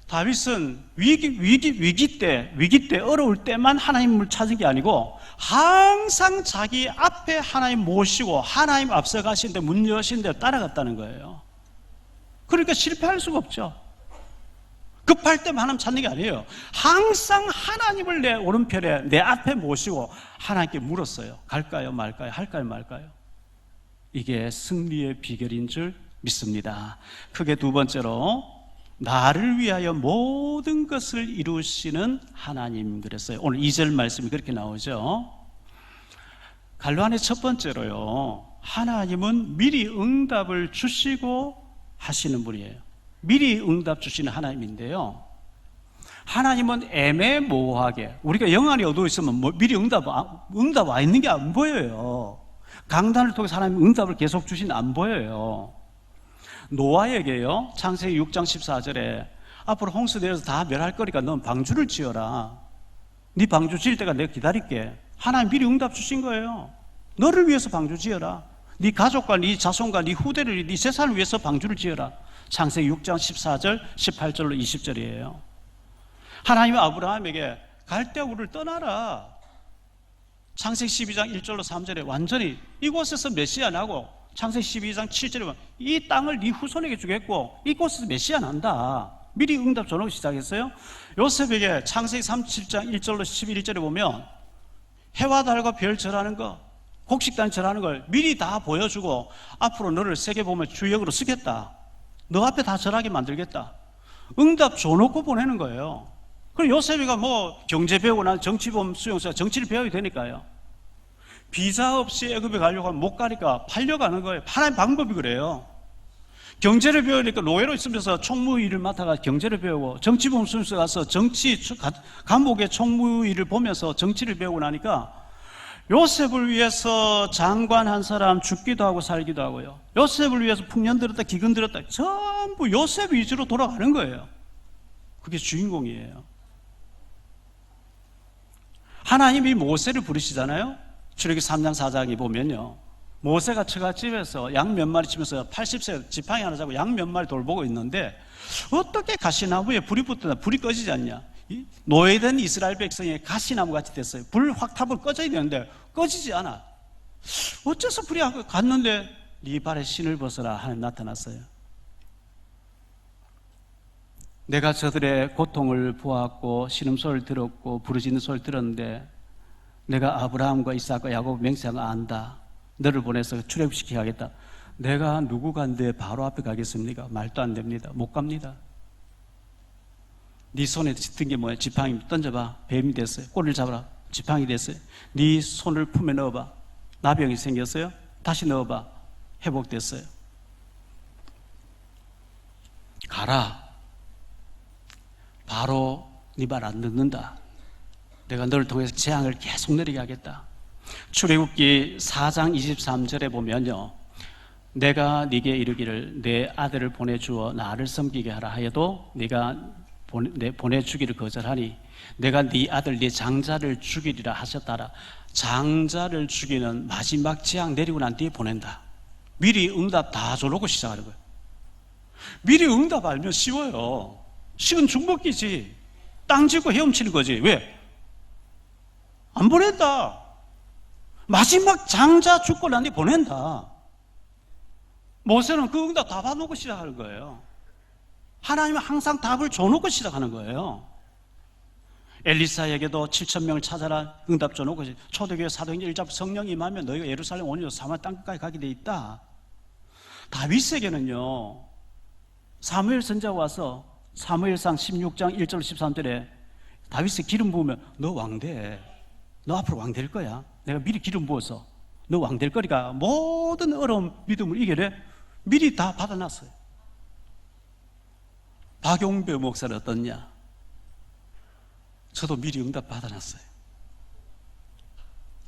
B: 다윗은 위기 때 어려울 때만 하나님을 찾은 게 아니고 항상 자기 앞에 하나님 모시고 하나님 앞서 가시는데 문 여신 대로 따라갔다는 거예요. 그러니까 실패할 수가 없죠. 급할 때만 하나님 찾는 게 아니에요. 항상 하나님을 내 오른편에 내 앞에 모시고 하나님께 물었어요. 갈까요 말까요, 할까요 말까요. 이게 승리의 비결인 줄 믿습니다. 크게 2번째로 나를 위하여 모든 것을 이루시는 하나님 그랬어요. 오늘 2절 말씀이 그렇게 나오죠. 갈로안의 첫 번째로요, 하나님은 미리 응답을 주시고 하시는 분이에요. 미리 응답 주시는 하나님인데요, 하나님은 애매모호하게, 우리가 영안이 어두워 있으면 미리 응답 와 있는 게 안 보여요. 강단을 통해서 하나님 응답을 계속 주시는 안 보여요. 노아에게요, 창세기 6장 14절에 앞으로 홍수 내려서 다 멸할 거니까 넌 방주를 지어라. 네 방주 지을 때가 내가 기다릴게. 하나님 미리 응답 주신 거예요. 너를 위해서 방주 지어라. 네 가족과 네 자손과 네 후대를, 네 재산을 위해서 방주를 지어라. 창세기 6장 14절 18절로 20절이에요 하나님은 아브라함에게 갈대우를 떠나라. 창세기 12장 1절로 3절에 완전히 이곳에서 메시아 나고, 창세기 12장 7절에 보면 이 땅을 네 후손에게 주겠고 이곳에서 메시아 난다. 미리 응답 전하기 시작했어요. 요셉에게 창세기 37장 1절로 11절에 보면 해와 달과 별 절하는 거, 곡식단 절하는 걸 미리 다 보여주고 앞으로 너를 세계 보면 주역으로 쓰겠다. 너 앞에 다 절하게 만들겠다. 응답 줘놓고 보내는 거예요. 그럼 요셉이가 뭐 경제 배우고 난 정치범 수용소가 정치를 배워야 되니까요. 비자 없이 애굽에 가려고 하면 못 가니까 팔려가는 거예요. 하나님 방법이 그래요. 경제를 배우니까 노예로 있으면서 총무 일을 맡아가 경제를 배우고, 정치범 수용소 가서 정치 감옥의 총무 일을 보면서 정치를 배우고 나니까 요셉을 위해서 장관 한 사람 죽기도 하고 살기도 하고요, 요셉을 위해서 풍년 들었다 기근 들었다 전부 요셉 위주로 돌아가는 거예요. 그게 주인공이에요. 하나님이 모세를 부르시잖아요. 출애굽기 3장 4장에 보면요, 모세가 처갓집에서 양 몇 마리 치면서 80세 지팡이 하나 잡고 양 몇 마리 돌보고 있는데 어떻게 가시나무에 불이 붙었나, 불이 꺼지지 않냐. 노예된 이스라엘 백성이 가시나무 같이 됐어요. 불 확 타면 꺼져야 되는데 꺼지지 않아. 어째서 불이 갔는데 네 발에 신을 벗어라 하나님 나타났어요. 내가 저들의 고통을 보았고 신음소리를 들었고 부르짖는 소리를 들었는데 내가 아브라함과 이삭과 야곱 맹세한 거 안다. 너를 보내서 출애굽시키게 하겠다. 내가 누구가 내 바로 앞에 가겠습니까? 말도 안 됩니다. 못 갑니다. 네 손에 든 게 뭐야? 지팡이 던져봐. 뱀이 됐어요. 꼬리를 잡아라. 지팡이 됐어요. 네 손을 품에 넣어봐. 나병이 생겼어요. 다시 넣어봐. 회복됐어요. 가라. 바로 네 말 안 듣는다. 내가 너를 통해서 재앙을 계속 내리게 하겠다. 출애굽기 4장 23절에 보면요, 내가 네게 이르기를 내 아들을 보내주어 나를 섬기게 하라 하여도 네가 보내주기를 거절하니 내가 네 아들 네 장자를 죽이리라 하셨다라. 장자를 죽이는 마지막 재앙 내리고 난 뒤에 보낸다. 미리 응답 다 줘놓고 시작하는 거예요. 미리 응답 알면 쉬워요. 쉬운 죽먹기지. 땅 짓고 헤엄치는 거지. 왜? 안 보낸다. 마지막 장자 죽고 난 뒤에 보낸다. 모세는 그 응답 다 받아놓고 시작하는 거예요. 하나님은 항상 답을 줘놓고 시작하는 거예요. 엘리사에게도 7,000명을 찾아라 응답 줘놓고 초대교회 사도행전 1장 성령이 임하면 너희가 예루살렘 온유로 사마리아 땅끝까지 가게 돼 있다. 다윗에게는요, 사무엘 선지자가 와서 사무엘상 16장 1절 13절에 다윗의 기름 부으면 너 왕돼. 너 앞으로 왕 될 거야. 내가 미리 기름 부어서 너 왕 될 거니까 모든 어려움 믿음을 이겨내. 미리 다 받아놨어요. 박용배 목사는 어떻냐? 저도 미리 응답 받아놨어요.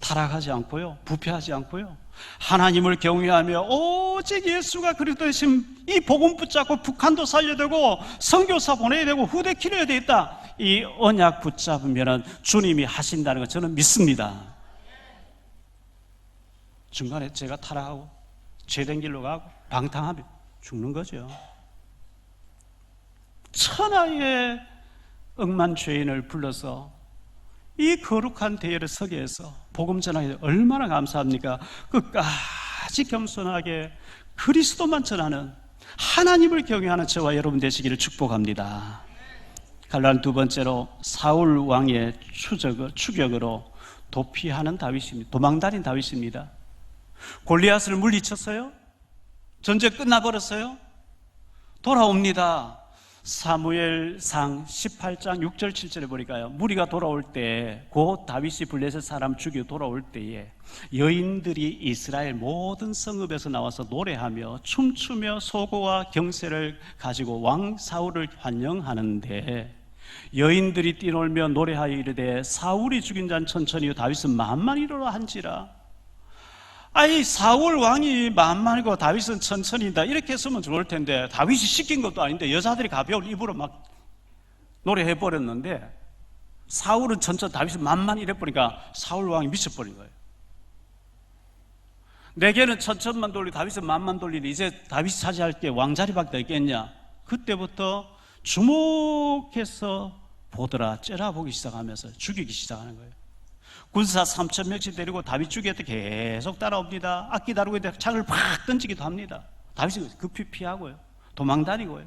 B: 타락하지 않고요, 부패하지 않고요, 하나님을 경외하며 오직 예수가 그리스도이신 이 복음 붙잡고 북한도 살려야 되고 선교사 보내야 되고 후대 키워야 되겠다. 이 언약 붙잡으면 주님이 하신다는 거 저는 믿습니다. 중간에 제가 타락하고 죄된 길로 가고 방탕하면 죽는 거죠. 천하의 억만 죄인을 불러서 이 거룩한 대회를 서게 해서 복음 전하기 얼마나 감사합니까? 끝까지 겸손하게 그리스도만 전하는 하나님을 경외하는 저와 여러분 되시기를 축복합니다. 갈라는 두 번째로 사울 왕의 추격으로 도피하는 다윗입니다. 도망다닌 다윗입니다. 골리앗을 물리쳤어요. 전쟁 끝나버렸어요. 돌아옵니다. 사무엘상 18장 6절 7절에 보니까요, 무리가 돌아올 때, 곧 다윗이 블레셋 사람 죽이고 돌아올 때에 여인들이 이스라엘 모든 성읍에서 나와서 노래하며 춤추며 소고와 경세를 가지고 왕 사울을 환영하는데, 여인들이 뛰놀며 노래하여 이르되 사울이 죽인 자는 천천히요 다윗은 만만히로라 한지라. 아이, 사울 왕이 만만이고 다윗은 천천히다 이렇게 했으면 좋을 텐데, 다윗이 시킨 것도 아닌데 여자들이 가벼운 입으로 막 노래해 버렸는데, 사울은 천천히 다윗은 만만히 이래버리니까 사울 왕이 미쳐버린 거예요. 내게는 천천만 돌리고 다윗은 만만 돌리니 이제 다윗이 차지할 게 왕자리밖에 없겠냐. 그때부터 주목해서 보더라, 째려보기 시작하면서 죽이기 시작하는 거예요. 군사 3,000명씩 데리고 다윗 죽이한테 계속 따라옵니다. 악기 다루고 있는데 창을 팍 던지기도 합니다. 다윗은 급히 피하고요, 도망다니고요.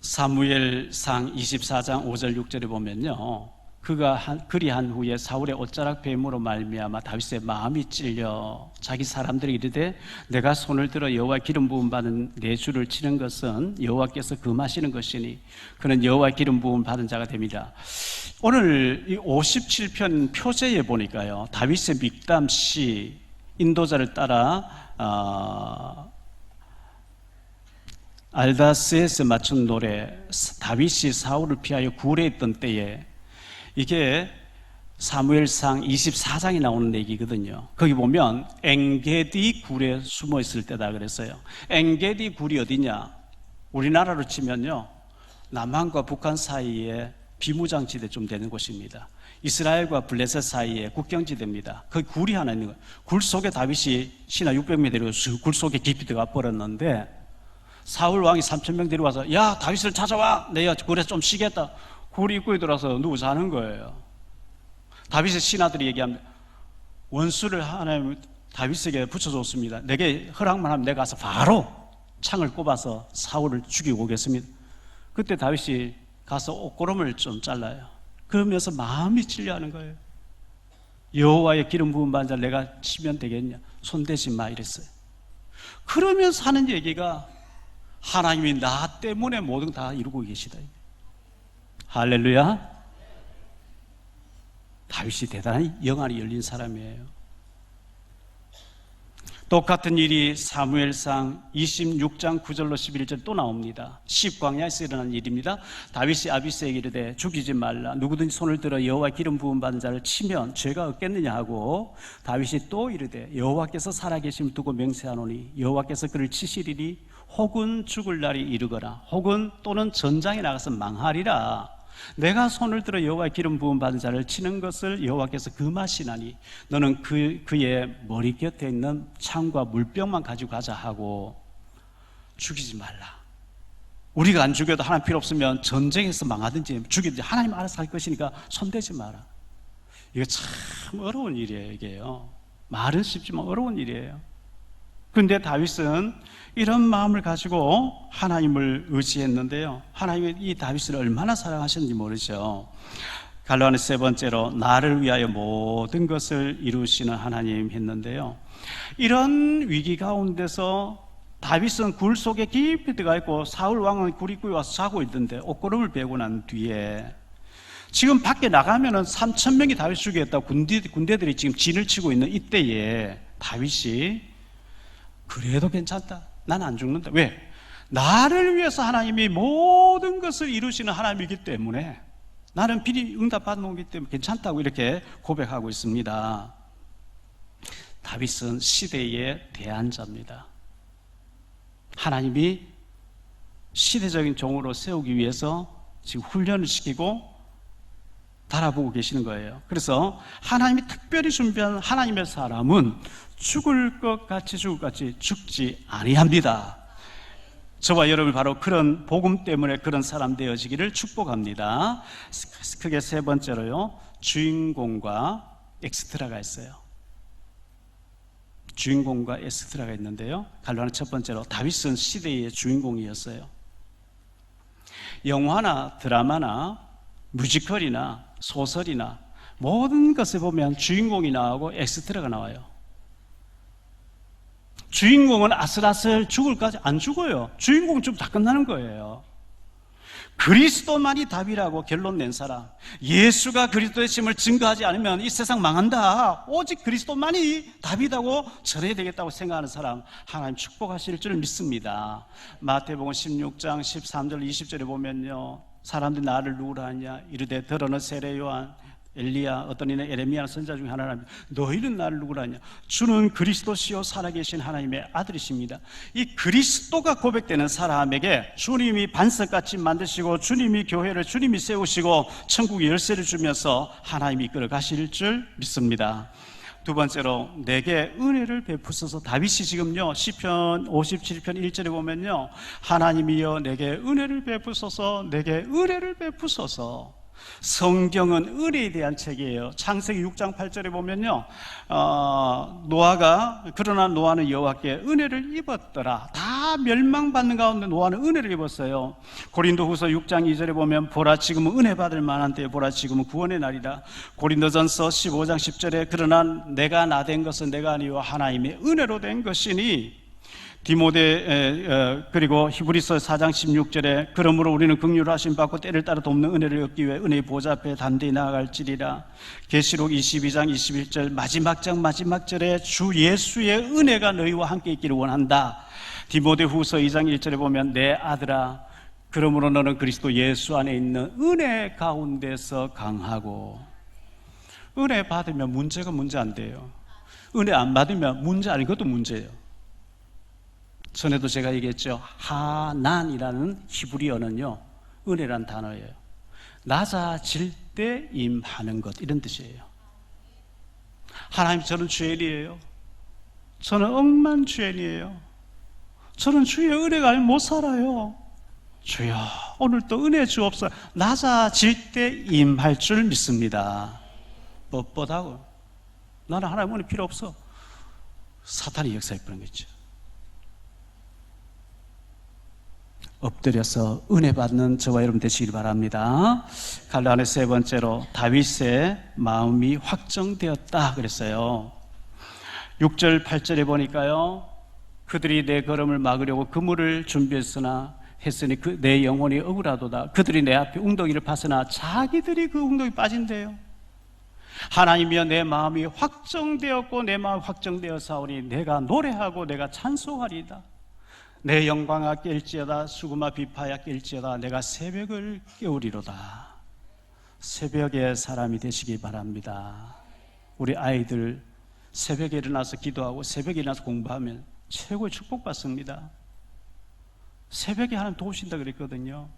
B: 사무엘상 24장 5절 6절에 보면요, 그리한 후에 사울의 옷자락 뱀으로 말미암아 다윗의 마음이 찔려 자기 사람들이 이르되 내가 손을 들어 여호와의 기름 부음 받은 내 주를 치는 것은 여호와께서 금하시는 것이니 그는 여호와의 기름 부음 받은 자가 됩니다. 오늘 이 57편 표제에 보니까요, 다윗의 믹담시 인도자를 따라 알다스에서 맞춘 노래, 다윗이 사울을 피하여 굴에 있던 때에, 이게 사무엘상 24장에 나오는 얘기거든요. 거기 보면 엥게디 굴에 숨어 있을 때다 그랬어요. 엥게디 굴이 어디냐? 우리나라로 치면요, 남한과 북한 사이에 비무장지대 좀 되는 곳입니다. 이스라엘과 블레셋 사이에 국경지대입니다. 거기 굴이 하나 있는 거예요. 굴 속에 다윗이 신하 600명 데리고 굴 속에 깊이 들어가 버렸는데, 사울 왕이 3,000명 데려와서 야, 다윗을 찾아와, 내가 굴에서 좀 쉬겠다. 굴 입구에 들어와서 누워 자는 거예요. 다윗의 신하들이 얘기합니다. 원수를 하나님 다윗에게 붙여줬습니다. 내게 허락만 하면 내가 가서 바로 창을 꼽아서 사울을 죽이고 오겠습니다. 그때 다윗이 가서 옷고름을 좀 잘라요. 그러면서 마음이 찔려하는 거예요. 여호와의 기름 부은 반자를 내가 치면 되겠냐? 손대지 마 이랬어요. 그러면서 하는 얘기가 하나님이 나 때문에 모든 다 이루고 계시다. 할렐루야. 다윗이 대단히 영안이 열린 사람이에요. 똑같은 일이 사무엘상 26장 9절로 11절 또 나옵니다. 십광야에서 일어난 일입니다. 다윗이 아비새에게 이르되 죽이지 말라. 누구든지 손을 들어 여호와 기름 부은 받은 자를 치면 죄가 없겠느냐 하고, 다윗이 또 이르되 여호와께서 살아계심을 두고 맹세하노니 여호와께서 그를 치시리니 혹은 죽을 날이 이르거나 혹은 또는 전장에 나가서 망하리라. 내가 손을 들어 여호와의 기름 부은 받은 자를 치는 것을 여호와께서 금하시나니 너는 그의 머리 곁에 있는 창과 물병만 가지고 가자 하고, 죽이지 말라. 우리가 안 죽여도 하나님 필요 없으면 전쟁에서 망하든지 죽이든지 하나님 알아서 할 것이니까 손대지 마라. 이거 참 어려운 일이에요. 이게요, 말은 쉽지만 어려운 일이에요. 그런데 다윗은 이런 마음을 가지고 하나님을 의지했는데요, 하나님이 이 다윗을 얼마나 사랑하셨는지 모르죠. 갈로아는 세 번째로 나를 위하여 모든 것을 이루시는 하나님 했는데요, 이런 위기 가운데서 다윗은 굴 속에 깊이 들어가 있고 사울 왕은 굴 입구에 와서 자고 있던데, 옷고름을 베고 난 뒤에 지금 밖에 나가면은 3,000명이 다윗 죽이겠다고 군대들이 지금 진을 치고 있는 이때에 다윗이 그래도 괜찮다, 난 안 죽는다. 왜? 나를 위해서 하나님이 모든 것을 이루시는 하나님이기 때문에, 나는 비리 응답받는 거기 때문에 괜찮다고 이렇게 고백하고 있습니다. 다윗은 시대의 대안자입니다. 하나님이 시대적인 종으로 세우기 위해서 지금 훈련을 시키고 달아보고 계시는 거예요. 그래서 하나님이 특별히 준비한 하나님의 사람은 죽을 것 같이 죽을 것 같이 죽지 아니합니다. 저와 여러분 바로 그런 복음 때문에 그런 사람 되어지기를 축복합니다. 크게 세 번째로요, 주인공과 엑스트라가 있어요. 주인공과 엑스트라가 있는데요, 갈로아는 첫 번째로 다윗은 시대의 주인공이었어요. 영화나 드라마나 뮤지컬이나 소설이나 모든 것에 보면 주인공이 나오고 엑스트라가 나와요. 주인공은 아슬아슬 죽을까지 안 죽어요. 주인공 좀 다 끝나는 거예요. 그리스도만이 답이라고 결론 낸 사람, 예수가 그리스도의 심을 증거하지 않으면 이 세상 망한다, 오직 그리스도만이 답이라고 전해야 되겠다고 생각하는 사람, 하나님 축복하실 줄 믿습니다. 마태복음 16장 13절 20절에 보면요, 사람들이 나를 누구라 하냐 이르되 더러는 세례 요한, 엘리야, 어떤 이는 에레미야 선지자 중에 하나라며 너희는 나를 누구라 하냐, 주는 그리스도시요 살아계신 하나님의 아들이십니다. 이 그리스도가 고백되는 사람에게 주님이 반석같이 만드시고 주님이 교회를 주님이 세우시고 천국의 열쇠를 주면서 하나님이 이끌어 가실 줄 믿습니다. 두 번째로 내게 은혜를 베푸소서. 다윗이 지금요 시편 57편 1절에 보면요, 하나님이여 내게 은혜를 베푸소서, 내게 은혜를 베푸소서. 성경은 은혜에 대한 책이에요. 창세기 6장 8절에 보면요, 그러나 노아는 여호와께 은혜를 입었더라. 다 멸망받는 가운데 노아는 은혜를 입었어요. 고린도후서 6장 2절에 보면 보라 지금은 은혜 받을 만한 때에 보라 지금은 구원의 날이다. 고린도전서 15장 10절에 그러나 내가 나 된 것은 내가 아니요 하나님의 은혜로 된 것이니. 그리고 히브리서 4장 16절에 그러므로 우리는 긍휼을 하심 받고 때를 따라 돕는 은혜를 얻기 위해 은혜의 보좌 앞에 담대히 나아갈지리라. 계시록 22장 21절 마지막 장 마지막 절에 주 예수의 은혜가 너희와 함께 있기를 원한다. 디모데후서 2장 1절에 보면 내 아들아 그러므로 너는 그리스도 예수 안에 있는 은혜 가운데서 강하고. 은혜 받으면 문제가 문제 안 돼요. 은혜 안 받으면 문제 아닌 것도 문제예요. 전에도 제가 얘기했죠. 하난이라는 히브리어는요, 은혜란 단어예요. 낮아질 때 임하는 것, 이런 뜻이에요. 하나님, 저는 죄인이에요. 저는 억만 죄인이에요. 저는 주의 은혜가 아니면 못 살아요. 주여 오늘 또 은혜 주옵소서. 낮아질 때 임할 줄 믿습니다. 뻣뻣하고 나는 하나님 은혜 필요 없어. 사탄이 역사해 버린 거죠. 엎드려서 은혜 받는 저와 여러분 되시길 바랍니다. 갈라의 세 번째로 다윗의 마음이 확정되었다 그랬어요. 6절 8절에 보니까요, 그들이 내 걸음을 막으려고 그물을 준비했으나 했으니 내 영혼이 억울하도다. 그들이 내 앞에 웅덩이를 파서나 자기들이 그 웅덩이 빠진대요. 하나님이여, 내 마음이 확정되었고 내 마음이 확정되어 사오니 내가 노래하고 내가 찬송하리이다. 내 영광아 깰지어다. 수구마 비파야 깰지어다. 내가 새벽을 깨우리로다. 새벽의 사람이 되시기 바랍니다. 우리 아이들 새벽에 일어나서 기도하고 새벽에 일어나서 공부하면 최고의 축복받습니다. 새벽에 하나님 도우신다 그랬거든요.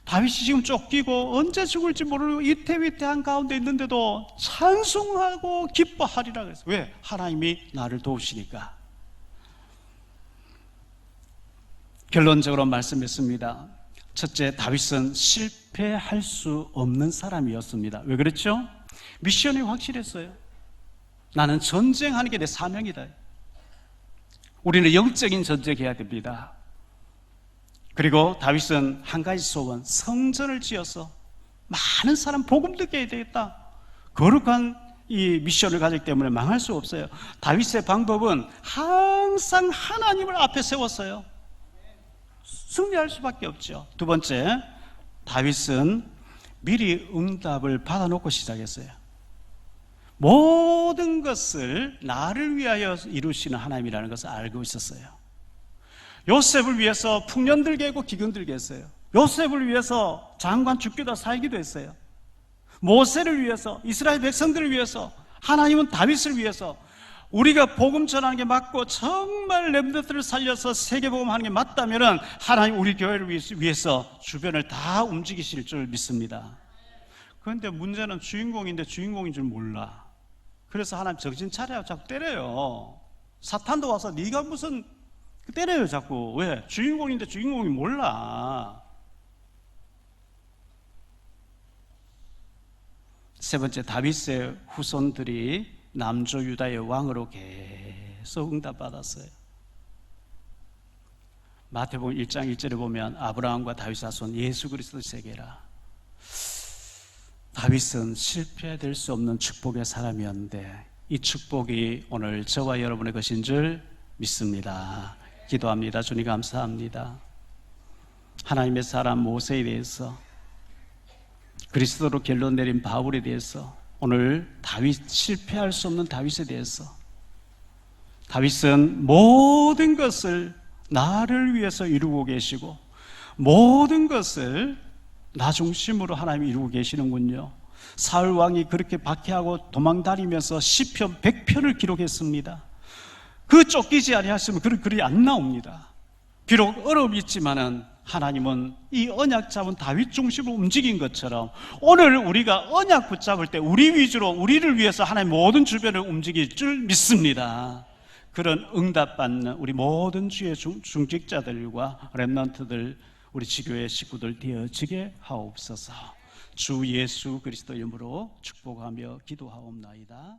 B: 다윗이 지금 쫓기고 언제 죽을지 모르고 위태위태한 가운데 있는데도 찬송하고 기뻐하리라 그랬어요. 왜? 하나님이 나를 도우시니까. 결론적으로 말씀했습니다. 첫째, 다윗은 실패할 수 없는 사람이었습니다. 왜 그랬죠? 미션이 확실했어요. 나는 전쟁하는 게 내 사명이다. 우리는 영적인 전쟁해야 됩니다. 그리고 다윗은 한 가지 소원, 성전을 지어서 많은 사람 복음 듣게 해야 되겠다. 거룩한 이 미션을 가졌기 때문에 망할 수 없어요. 다윗의 방법은 항상 하나님을 앞에 세웠어요. 승리할 수밖에 없죠. 두 번째, 다윗은 미리 응답을 받아놓고 시작했어요. 모든 것을 나를 위하여 이루시는 하나님이라는 것을 알고 있었어요. 요셉을 위해서 풍년 들게 하고 기근 들게 했어요. 요셉을 위해서 장관 죽기도 살기도 했어요. 모세를 위해서, 이스라엘 백성들을 위해서, 하나님은 다윗을 위해서, 우리가 복음 전하는 게 맞고 정말 렘넌트를 살려서 세계복음하는 게 맞다면 하나님 우리 교회를 위해서 주변을 다 움직이실 줄 믿습니다. 그런데 문제는 주인공인데 주인공인 줄 몰라. 그래서 하나님 정신 차려요. 자꾸 때려요. 사탄도 와서 네가 무슨 때려요 자꾸. 왜? 주인공인데 주인공이 몰라. 세 번째, 다윗의 후손들이 남조 유다의 왕으로 계속 응답받았어요. 마태복음 1장 1절에 보면 아브라함과 다윗 자손 예수 그리스도 세계라. 다윗은 실패될 수 없는 축복의 사람이었는데 이 축복이 오늘 저와 여러분의 것인 줄 믿습니다. 기도합니다. 주님 감사합니다. 하나님의 사람 모세에 대해서, 그리스도로 결론 내린 바울에 대해서, 오늘 다윗, 실패할 수 없는 다윗에 대해서, 다윗은 모든 것을 나를 위해서 이루고 계시고 모든 것을 나 중심으로 하나님이 이루고 계시는군요. 사울 왕이 그렇게 박해하고 도망다니면서 시편 100편을 기록했습니다. 그 쫓기지 아니하시면 그런 글이 안 나옵니다. 비록 어려움이 있지만은 하나님은 이 언약 잡은 다윗 중심으로 움직인 것처럼 오늘 우리가 언약 붙잡을 때 우리 위주로 우리를 위해서 하나님 모든 주변을 움직일 줄 믿습니다. 그런 응답받는 우리 모든 주의 중직자들과 렘넌트들, 우리 지교회 식구들 되어지게 하옵소서. 주 예수 그리스도 이름으로 축복하며 기도하옵나이다.